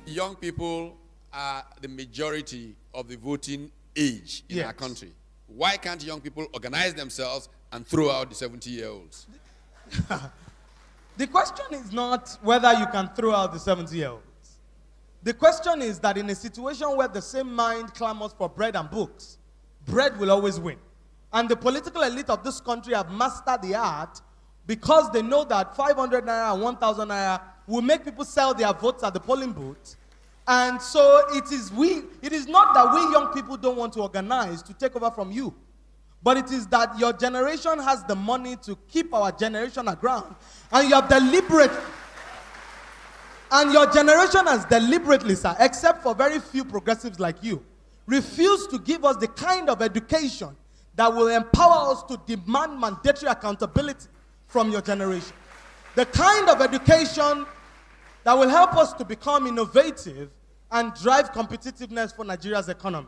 Young people are the majority of the voting age in our country. Why can't young people organize themselves and throw out the 70-year-olds? The question is not whether you can throw out the 70-year-olds. The question is that in a situation where the same mind clamors for bread and books, bread will always win. And the political elite of this country have mastered the art because they know that 500 naira and 1,000 naira will make people sell their votes at the polling booth. And so it is not that we young people don't want to organize to take over from you, but it is that your generation has the money to keep our generation aground, and your generation has deliberately, sir, except for very few progressives like you, refused to give us the kind of education that will empower us to demand mandatory accountability from your generation. The kind of education that will help us to become innovative and drive competitiveness for Nigeria's economy.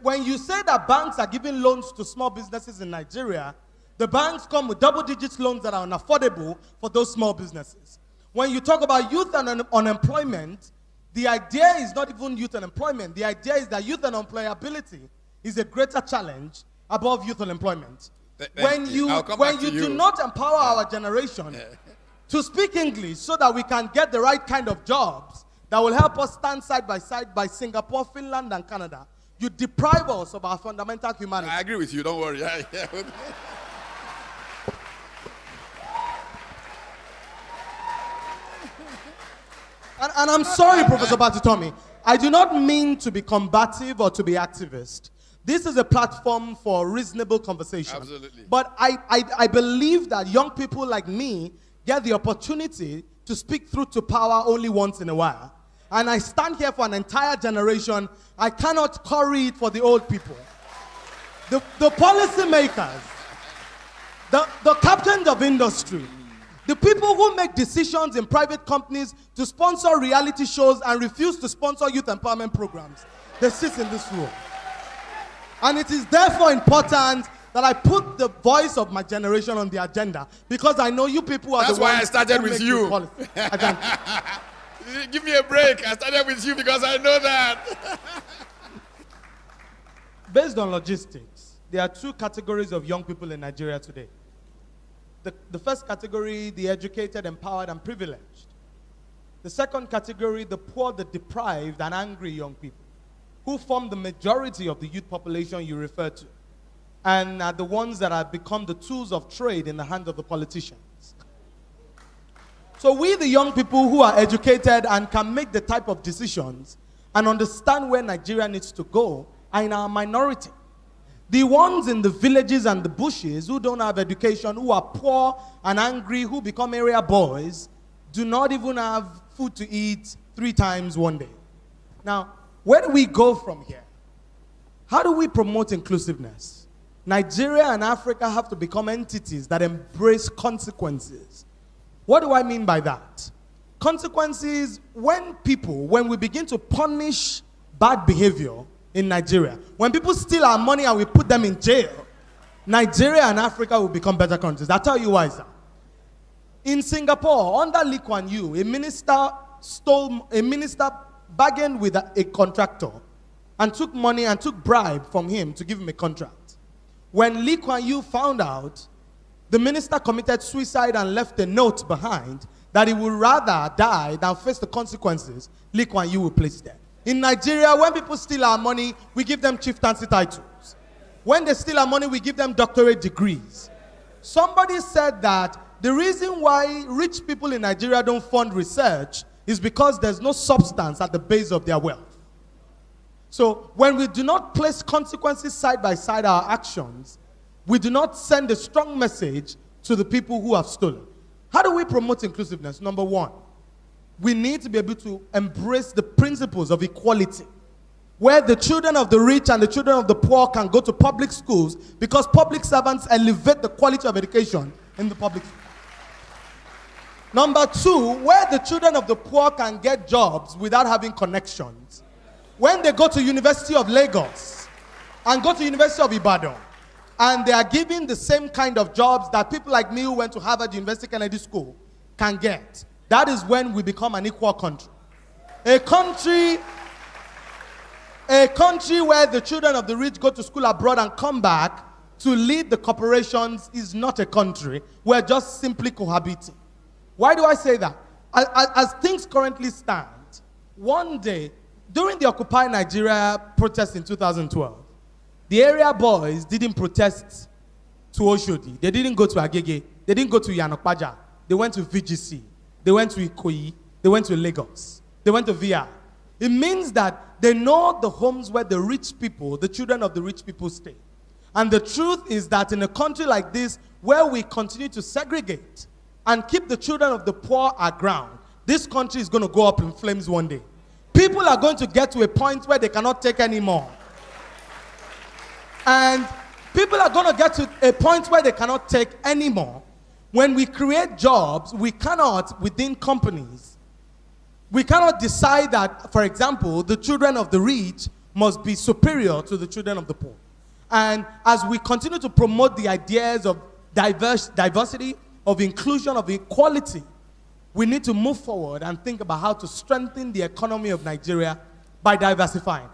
When you say that banks are giving loans to small businesses in Nigeria, the banks come with double-digit loans that are unaffordable for those small businesses. When you talk about youth and unemployment, the idea is not even youth unemployment. The idea is that youth unemployability is a greater challenge above youth unemployment. When you do not empower our generation to speak English so that we can get the right kind of jobs that will help us stand side by Singapore, Finland, and Canada, you deprive us of our fundamental humanity. I agree with you, don't worry. And I'm sorry, Professor Batitomi, I do not mean to be combative or to be activist. This is a platform for reasonable conversation. Absolutely. But I believe that young people like me get the opportunity to speak through to power only once in a while. And I stand here for an entire generation. I cannot curry it for the old people. The policy makers, the captains of industry, the people who make decisions in private companies to sponsor reality shows and refuse to sponsor youth empowerment programs, they sit in this room. And it is therefore important that I put the voice of my generation on the agenda, because I know you people are That's the ones. That's why I started with you. Give me a break. I started with you because I know that. Based on logistics, there are two categories of young people in Nigeria today. The first category, the educated, empowered, and privileged. The second category, the poor, the deprived, and angry young people, who form the majority of the youth population you refer to, and are the ones that have become the tools of trade in the hands of the politicians. So we, the young people who are educated and can make the type of decisions and understand where Nigeria needs to go, are in our minority. The ones in the villages and the bushes who don't have education, who are poor and angry, who become area boys, do not even have food to eat 3 times one day. Now, where do we go from here? How do we promote inclusiveness? Nigeria and Africa have to become entities that embrace consequences. What do I mean by that? Consequences, when we begin to punish bad behavior in Nigeria, when people steal our money and we put them in jail, Nigeria and Africa will become better countries. I'll tell you why, sir. In Singapore, under Lee Kuan Yew, a minister bargained with a contractor and took money and took bribe from him to give him a contract. When Lee Kuan Yew found out, the minister committed suicide and left a note behind that he would rather die than face the consequences. Lee Kuan Yew will place them. In Nigeria, when people steal our money, we give them chieftaincy titles. When they steal our money, we give them doctorate degrees. Somebody said that the reason why rich people in Nigeria don't fund research is because there's no substance at the base of their wealth. So when we do not place consequences side by side our actions, we do not send a strong message to the people who have stolen. How do we promote inclusiveness? Number one, we need to be able to embrace the principles of equality, where the children of the rich and the children of the poor can go to public schools because public servants elevate the quality of education in the public schools. Number two, where the children of the poor can get jobs without having connections. When they go to University of Lagos, and go to University of Ibadan, and they are giving the same kind of jobs that people like me who went to Harvard University Kennedy School can get. That is when we become an equal country. A country where the children of the rich go to school abroad and come back to lead the corporations is not a country. We're just simply cohabiting. Why do I say that? As things currently stand, one day, during the Occupy Nigeria protest in 2012, the area boys didn't protest to Oshodi. They didn't go to Agege. They didn't go to Yanokpaja. They went to VGC. They went to Ikoyi. They went to Lagos. They went to VI. It means that they know the homes where the rich people, the children of the rich people stay. And the truth is that in a country like this, where we continue to segregate and keep the children of the poor aground, this country is going to go up in flames one day. People are going to get to a point where they cannot take anymore. And people are going to get to a point where they cannot take anymore. When we create jobs, we cannot, within companies, we cannot decide that, for example, the children of the rich must be superior to the children of the poor. And as we continue to promote the ideas of diversity, of inclusion, of equality, we need to move forward and think about how to strengthen the economy of Nigeria by diversifying.